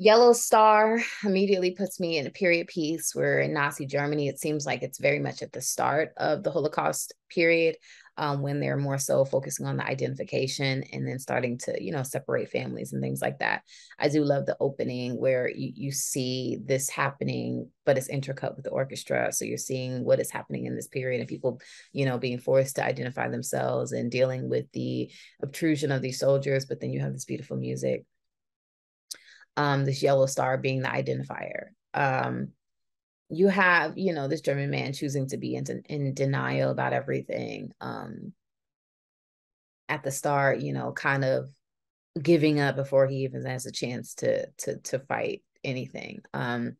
Yellow Star immediately puts me in a period piece where in Nazi Germany, it seems like it's very much at the start of the Holocaust period, when they're more so focusing on the identification and then starting to, separate families and things like that. I do love the opening where you see this happening, but it's intercut with the orchestra. So you're seeing what is happening in this period and people, being forced to identify themselves and dealing with the obtrusion of these soldiers. But then you have this beautiful music, this yellow star being the identifier. You have, this German man choosing to be in denial about everything. At the start, kind of giving up before he even has a chance to fight anything. And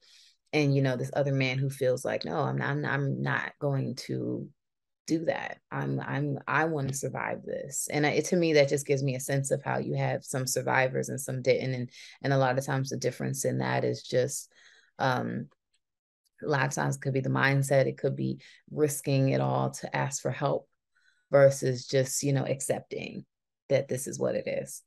this other man who feels like, no, I'm not going to do that. I want to survive this. And to me, that just gives me a sense of how you have some survivors and some didn't. And a lot of times the difference in that is just, a lot of times it could be the mindset. It could be risking it all to ask for help versus just, accepting that this is what it is.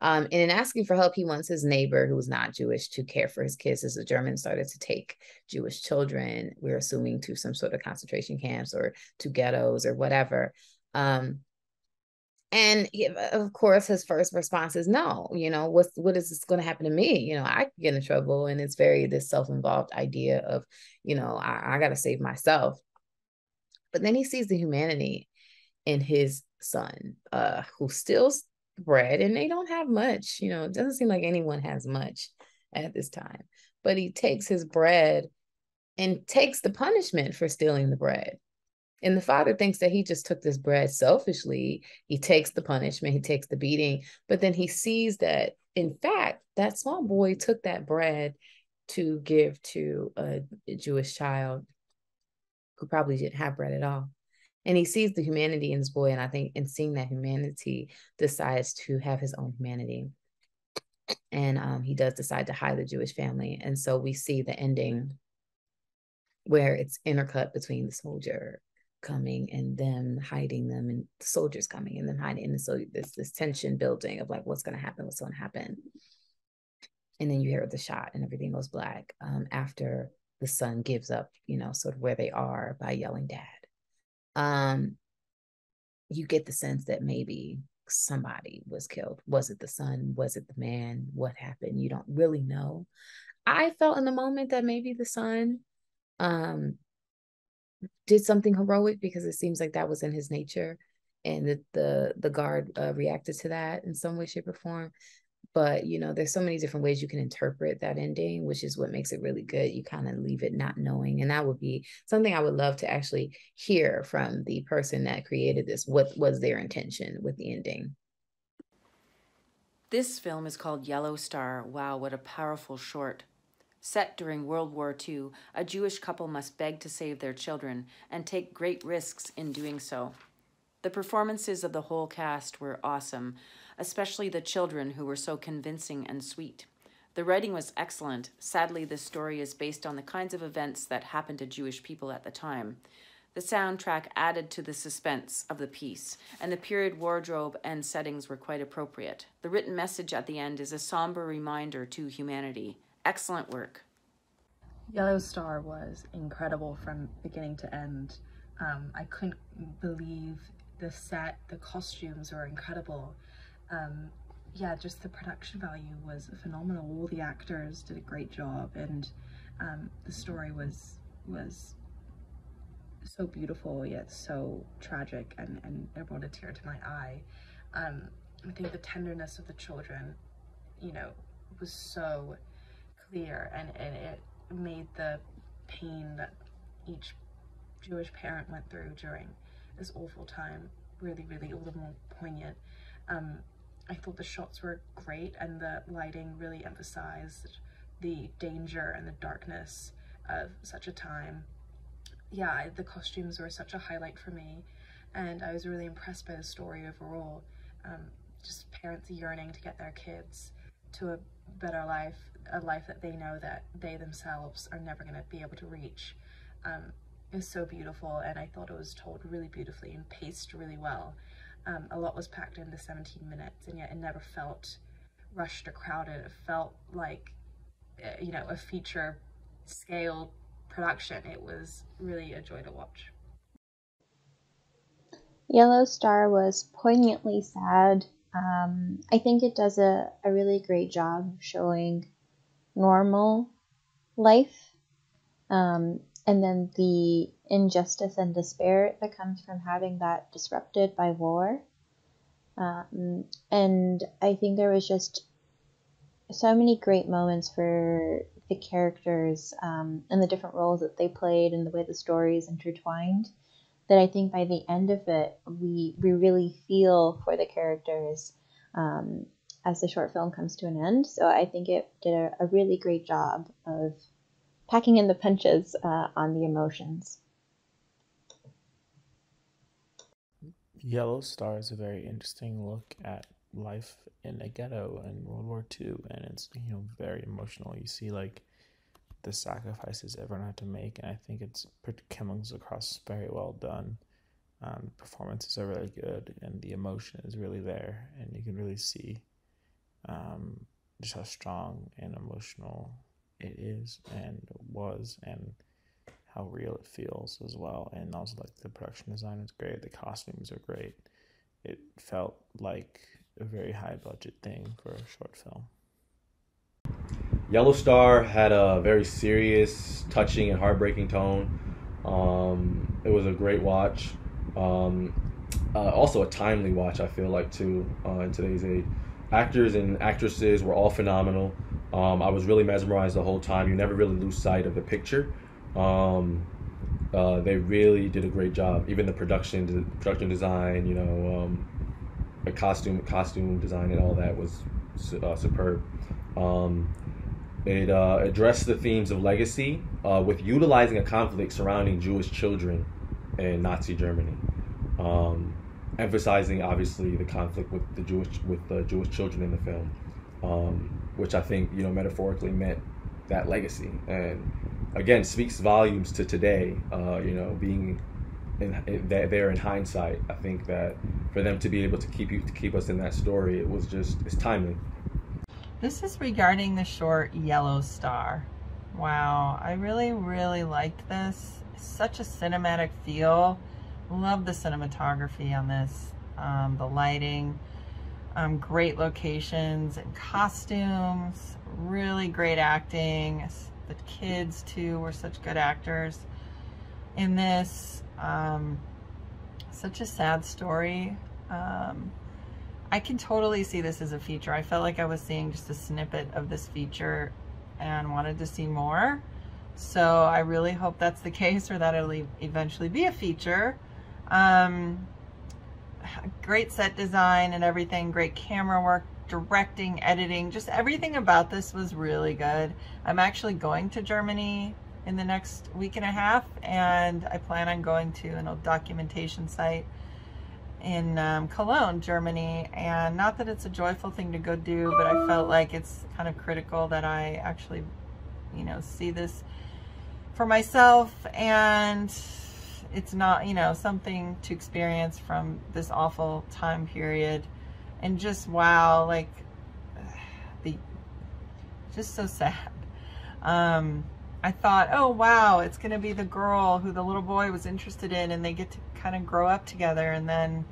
And in asking for help, he wants his neighbor who is not Jewish to care for his kids as the Germans started to take Jewish children, we're assuming, to some sort of concentration camps or to ghettos or whatever. And of course, his first response is no. What is this going to happen to me? I could get in trouble. And it's very this self-involved idea of, I got to save myself. But then he sees the humanity in his son, who steals bread, and they don't have much. It doesn't seem like anyone has much at this time. But he takes his bread and takes the punishment for stealing the bread. And the father thinks that he just took this bread selfishly. He takes the punishment, he takes the beating, but then he sees that, in fact, that small boy took that bread to give to a Jewish child who probably didn't have bread at all. And he sees the humanity in this boy. And I think in seeing that humanity, decides to have his own humanity. And he does decide to hide the Jewish family. And so we see the ending where it's intercut between the soldier coming and them hiding them, and the soldiers coming and them hiding. And so there's this tension building of like, what's going to happen? What's going to happen? And then you hear the shot and everything goes black, after the son gives up, sort of where they are by yelling dad. You get the sense that maybe somebody was killed. Was it the son? Was it the man? What happened? You don't really know. I felt in the moment that maybe the son did something heroic, because it seems like that was in his nature, and the guard reacted to that in some way, shape, or form. But there's so many different ways you can interpret that ending, which is what makes it really good. You kind of leave it not knowing, and that would be something I would love to actually hear from the person that created this. What was their intention with the ending? This film is called Yellow Star. Wow, what a powerful short. Set during World War II, a Jewish couple must beg to save their children and take great risks in doing so. The performances of the whole cast were awesome, especially the children, who were so convincing and sweet. The writing was excellent. Sadly, this story is based on the kinds of events that happened to Jewish people at the time. The soundtrack added to the suspense of the piece, and the period wardrobe and settings were quite appropriate. The written message at the end is a somber reminder to humanity. Excellent work. Yellow Star was incredible from beginning to end. I couldn't believe the set, the costumes were incredible. Yeah, just the production value was phenomenal. All the actors did a great job, and the story was so beautiful yet so tragic, and it brought a tear to my eye. I think the tenderness of the children, was so clear, and it made the pain that each Jewish parent went through during this awful time really, really all the more poignant. I thought the shots were great, and the lighting really emphasized the danger and the darkness of such a time. yeah, the costumes were such a highlight for me, and I was really impressed by the story overall. Just parents yearning to get their kids to a better life, a life that they know that they themselves are never going to be able to reach. It was so beautiful, and I thought it was told really beautifully and paced really well. A lot was packed into 17 minutes, and yet it never felt rushed or crowded. It felt like, you know, a feature scale production. It was really a joy to watch. Yellow Star was poignantly sad. I think it does a really great job showing normal life, and then the injustice and despair that comes from having that disrupted by war. And I think there was just so many great moments for the characters, and the different roles that they played and the way the stories intertwined, that I think by the end of it, we really feel for the characters as the short film comes to an end. So I think it did a really great job of packing in the punches on the emotions. Yellow Star is a very interesting look at life in a ghetto in World War II, and it's very emotional. You see like the sacrifices everyone had to make, and I think it's comes across very well done. Performances are really good, and the emotion is really there, and you can really see just how strong and emotional it is and was, and how real it feels as well. And also like the production design is great, the costumes are great. It felt like a very high budget thing for a short film. Yellow Star had a very serious, touching, and heartbreaking tone. It was a great watch. Also a timely watch, I feel like, too, in today's age. Actors and actresses were all phenomenal. I was really mesmerized the whole time. You never really lose sight of the picture. They really did a great job. Even the production design, the costume design and all that was superb. It addressed the themes of legacy with utilizing a conflict surrounding Jewish children in Nazi Germany, emphasizing obviously the conflict with the Jewish children in the film, which I think metaphorically meant that legacy, and again speaks volumes to today. Being there in hindsight, I think that for them to be able to keep us in that story, it's timely. This is regarding the short Yellow Star. Wow, I really, really liked this. Such a cinematic feel. Love the cinematography on this, the lighting, great locations and costumes, really great acting. The kids too were such good actors in this. Such a sad story. I can totally see this as a feature. I felt like I was seeing just a snippet of this feature and wanted to see more. So I really hope that's the case, or that it'll eventually be a feature. Great set design and everything, great camera work, directing, editing, just everything about this was really good. I'm actually going to Germany in the next week and a half, and I plan on going to a documentation site in Cologne, Germany. And not that it's a joyful thing to go do, but I felt like it's kind of critical that I actually, see this for myself, and it's not, something to experience from this awful time period. And just, wow, like, just so sad. I thought, oh wow, it's gonna be the girl who the little boy was interested in, and they get to kind of grow up together, and then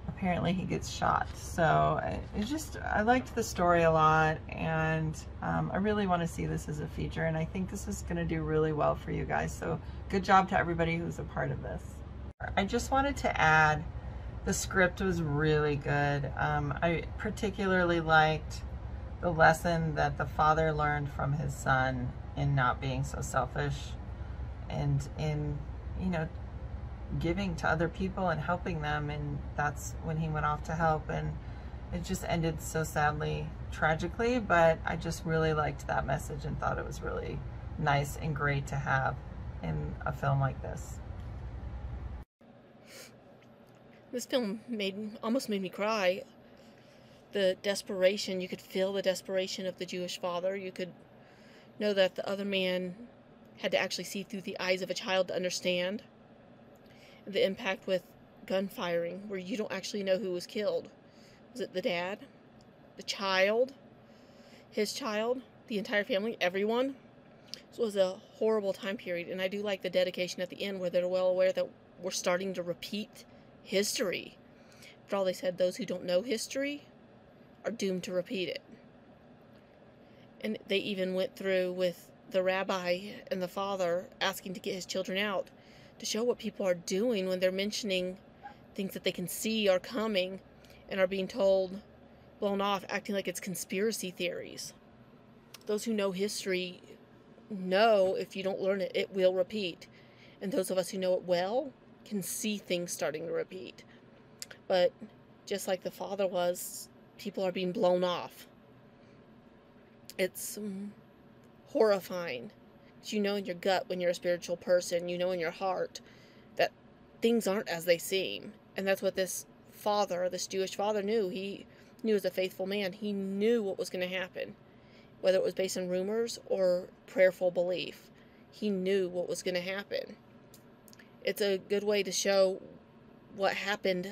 apparently he gets shot. So I liked the story a lot, and I really want to see this as a feature, and I think this is going to do really well for you guys. So good job to everybody who's a part of this. I just wanted to add, the script was really good. I particularly liked the lesson that the father learned from his son in not being so selfish, and in giving to other people and helping them. And that's when he went off to help, and it just ended so sadly, tragically, but I just really liked that message and thought it was really nice and great to have. in a film like this. This film almost made me cry. The desperation, you could feel the desperation of the Jewish father. You could know that the other man had to actually see through the eyes of a child to understand. The impact with gun firing, where you don't actually know who was killed. Was it the dad? The child? His child? The entire family? Everyone? So it was a horrible time period, and I do like the dedication at the end where they're well aware that we're starting to repeat history. But all they said, those who don't know history are doomed to repeat it. And they even went through with the rabbi and the father asking to get his children out to show what people are doing when they're mentioning things that they can see are coming and are being told, blown off, acting like it's conspiracy theories. Those who know history know if you don't learn it, it will repeat. And those of us who know it well can see things starting to repeat. But just like the father was, people are being blown off. It's horrifying. You know in your gut when you're a spiritual person, you know in your heart that things aren't as they seem. And that's what this father, this Jewish father, knew. He knew as a faithful man, he knew what was going to happen. Whether it was based on rumors or prayerful belief, he knew what was going to happen. It's a good way to show what happened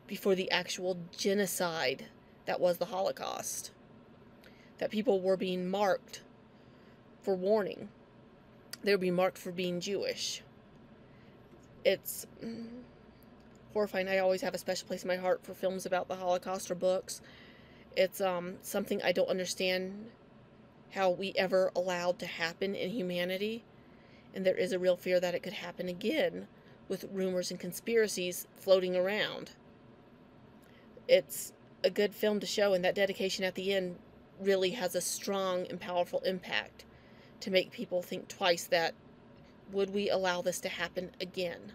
before the actual genocide that was the Holocaust. That people were being marked for warning. They were being marked for being Jewish. It's horrifying. I always have a special place in my heart for films about the Holocaust or books. It's something I don't understand how we ever allowed to happen in humanity. And there is a real fear that it could happen again with rumors and conspiracies floating around. It's a good film to show, and that dedication at the end really has a strong and powerful impact to make people think twice that, would we allow this to happen again?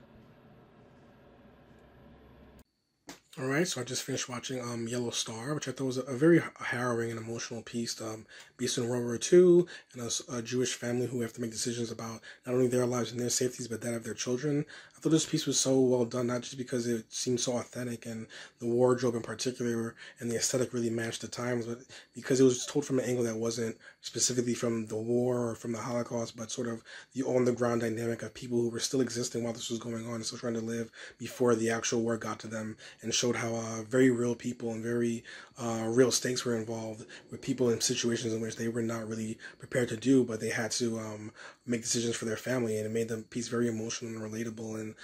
All right, so I just finished watching Yellow Star, which I thought was a very harrowing and emotional piece based in World War II and a Jewish family who have to make decisions about not only their lives and their safeties, but that of their children. I thought this piece was so well done, not just because it seemed so authentic and the wardrobe in particular and the aesthetic really matched the times, but because it was told from an angle that wasn't specifically from the war or from the Holocaust, but sort of the on-the-ground dynamic of people who were still existing while this was going on and still trying to live before the actual war got to them, and showed how very real people and very real stakes were involved with people in situations in which they were not really prepared to do, but they had to make decisions for their family, and it made the piece very emotional and relatable. And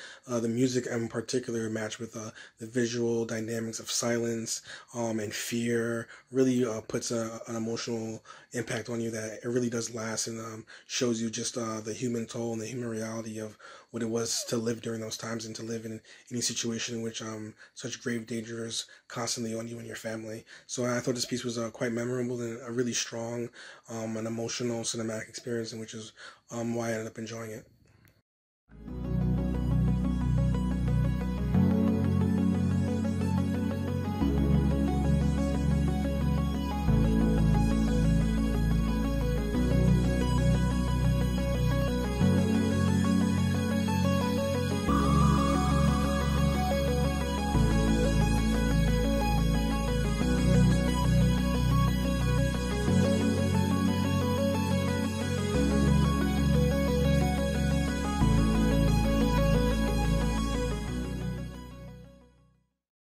the music in particular matched with the visual dynamics of silence and fear really puts an emotional impact on you that it really does last, and shows you just the human toll and the human reality of what it was to live during those times and to live in any situation in which such grave danger is constantly on you and your family. So I thought this piece was quite memorable and a really strong and emotional cinematic experience, and which is why I ended up enjoying it.